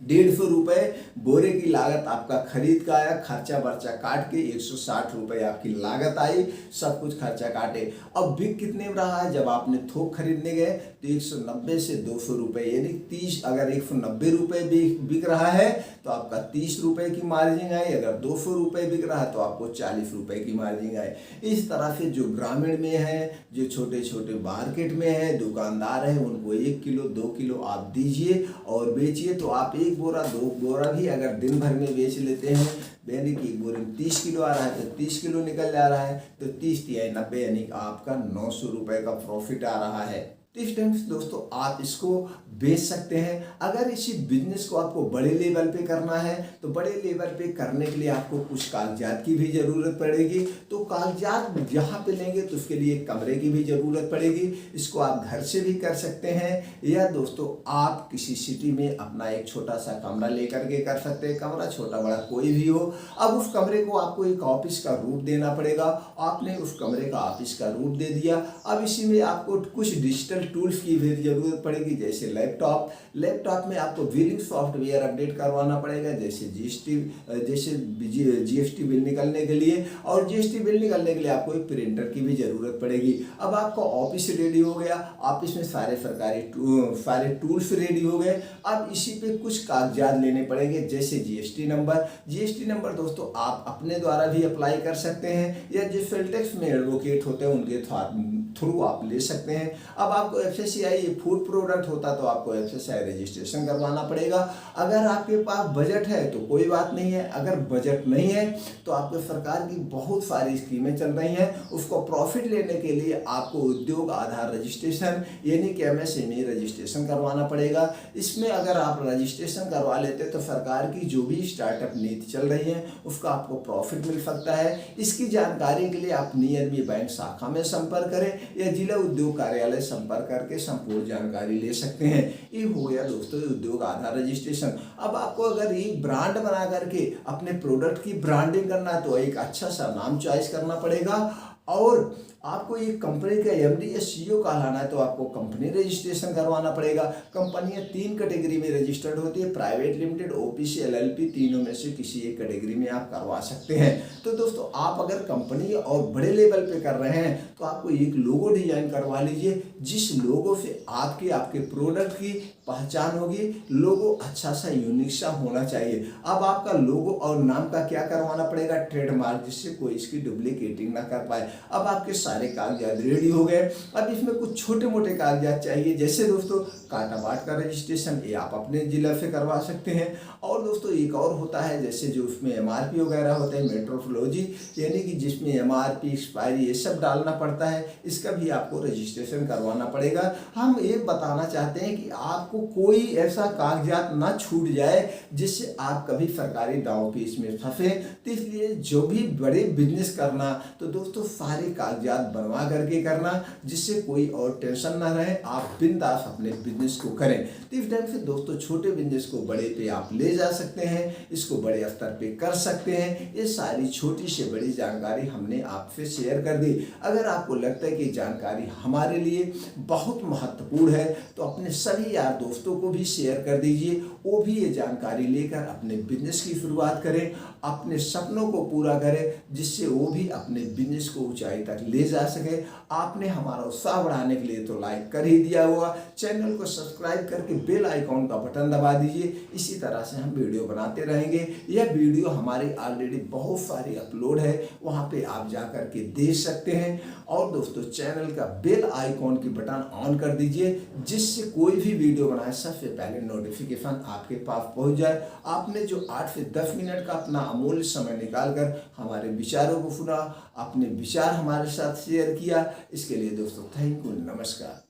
₹150 बोरे की लागत आपका खरीद का आया, खर्चा वर्चा काट के ₹160 आपकी लागत आई, सब कुछ खर्चा काटे। अब बिक कितने में रहा है? जब आपने थोक खरीदने गए तो 190 से ₹200 यानी 30, अगर ₹190 बिक रहा है तो आपका ₹30 की मार्जिन आई, अगर ₹200 बिक रहा है तो आपको ₹40 की मार्जिन आई। इस तरह से जो ग्रामीण में है, जो छोटे छोटे मार्केट में है, दुकानदार है, उनको 1 किलो 2 किलो आप दीजिए और बेचिए। तो आप 1 बोरा 2 बोरा भी अगर दिन भर में बेच लेते हैं, यानी कि एक बोरे में 30 किलो आ रहा है तो 30 किलो निकल जा रहा है, तो 30 तिहाई 90 यानी कि आपका ₹900 का प्रॉफिट आ रहा है। तो इस टाइम से दोस्तों आप इसको बेच सकते हैं। अगर इसी बिजनेस को आपको बड़े लेवल पे करना है तो बड़े लेवल पे करने के लिए आपको कुछ कागजात की भी ज़रूरत पड़ेगी। तो कागजात जहाँ पे लेंगे तो उसके लिए कमरे की भी ज़रूरत पड़ेगी। इसको आप घर से भी कर सकते हैं या दोस्तों आप किसी सिटी में अपना एक छोटा सा कमरा लेकर के कर सकते हैं। कमरा छोटा बड़ा कोई भी हो। अब उस कमरे को आपको एक ऑफिस का रूप देना पड़ेगा। आपने उस कमरे का ऑफिस का रूप दे दिया। अब इसी में आपको कुछ डिजिटल टूल्स की भी जरूरत पड़ेगी, जैसे लैपटॉप में आपको बिलिंग सॉफ्टवेयर अपडेट करवाना पड़ेगा, जैसे जीएसटी बिल निकलने के लिए, और जीएसटी बिल निकलने के लिए आपको एक प्रिंटर की भी जरूरत पड़ेगी। अब आपका ऑफिस रेडी हो गया, ऑफिस में सारे टूल्स रेडी हो गए। अब इसी पे कुछ कागजात लेने पड़ेंगे, जैसे जीएसटी नंबर दोस्तों आप अपने द्वारा भी अप्लाई कर सकते हैं या जो सेल टैक्स में एडवोकेट होते हैं उनके थ्रू आप ले सकते हैं। अब आपको एफएससीआई फूड प्रोडक्ट होता तो आपको एफएससीआई रजिस्ट्रेशन करवाना पड़ेगा। अगर आपके पास बजट है तो कोई बात नहीं है, अगर बजट नहीं है तो आपको सरकार की बहुत सारी स्कीमें चल रही हैं, उसको प्रॉफिट लेने के लिए आपको उद्योग आधार रजिस्ट्रेशन यानी कि एमएसएमई रजिस्ट्रेशन करवाना पड़ेगा। इसमें अगर आप रजिस्ट्रेशन करवा लेते तो सरकार की जो भी स्टार्टअप नीति चल रही है उसका आपको प्रॉफिट मिल सकता है। इसकी जानकारी के लिए आप नियरली बैंक शाखा में संपर्क करें या जिला उद्योग कार्यालय संपर्क करके संपूर्ण जानकारी ले सकते हैं। ये हो गया दोस्तों उद्योग आधार रजिस्ट्रेशन। अब आपको अगर एक ब्रांड बना करके अपने प्रोडक्ट की ब्रांडिंग करना है तो एक अच्छा सा नाम चॉइस करना पड़ेगा, और आपको ये कंपनी का एमडी या सीईओ कहलाना है तो आपको कंपनी रजिस्ट्रेशन करवाना पड़ेगा। कंपनियां 3 कैटेगरी में रजिस्टर्ड होती है, प्राइवेट लिमिटेड, ओपीसी, एलएलपी, तीनों में से किसी एक कैटेगरी में आप करवा सकते हैं। तो दोस्तों आप अगर कंपनी और बड़े लेवल पे कर रहे हैं तो आपको एक लोगो डिजाइन करवा लीजिए, जिस लोगो से आपके प्रोडक्ट की पहचान होगी। लोगो अच्छा सा यूनिक सा होना चाहिए। अब आपका लोगो और नाम का क्या करवाना पड़ेगा? ट्रेडमार्क, जिससे कोई इसकी डुप्लीकेटिंग ना कर पाए। अब आपके सारे कागजात रेडी हो गए। अब इसमें कुछ छोटे मोटे कागजात चाहिए, जैसे दोस्तों काटा बाट का रजिस्ट्रेशन, ये आप अपने जिला से करवा सकते हैं। और दोस्तों एक और होता है, जैसे जो उसमें एमआरपी वगैरह होते हैं, मेट्रोलॉजी, यानी कि जिसमें एमआरपी एक्सपायरी ये सब डालना पड़ता है, इसका भी आपको रजिस्ट्रेशन करवाना पड़ेगा। हम ये बताना चाहते हैं कि आपको कोई ऐसा कागजात ना छूट जाए जिससे आप कभी सरकारी दाव पेच में फंसे। तो इसलिए जो भी बड़े बिजनेस करना तो दोस्तों सारे कागजात बनवा करके करना, जिससे कोई और टेंशन ना रहे, आप बिंदास अपने बिजनेस को करें। तो इस टाइम से दोस्तों छोटे बिजनेस को बड़े पे आप ले जा सकते हैं, इसको बड़े स्तर पे कर सकते हैं। ये सारी छोटी से बड़ी जानकारी हमने आपसे शेयर कर दी। अगर आपको लगता है कि जानकारी हमारे लिए बहुत महत्वपूर्ण है तो अपने सभी यार दोस्तों को भी शेयर कर दीजिए, वो भी ये जानकारी लेकर अपने बिजनेस की शुरुआत करें, अपने सपनों को पूरा करें, जिससे वो भी अपने बिजनेस को ऊंचाई तक ले जा सके। आपने हमारा उत्साह बढ़ाने के लिए तो लाइक कर ही दिया होगा, चैनल को सब्सक्राइब करके बेल आइकॉन का बटन दबा दीजिए। इसी तरह से हम वीडियो बनाते रहेंगे। यह वीडियो हमारी ऑलरेडी बहुत सारी अपलोड है, वहाँ पे आप जा कर के देख सकते हैं। और दोस्तों चैनल का बेल आइकॉन की बटन ऑन कर दीजिए, जिससे कोई भी वीडियो बनाए सबसे पहले नोटिफिकेशन आपके पास पहुंच जाए। आपने जो 8 से 10 मिनट का अपना अमूल्य समय निकालकर हमारे विचारों को सुना, अपने विचार हमारे साथ शेयर किया, इसके लिए दोस्तों थैंक यू, नमस्कार।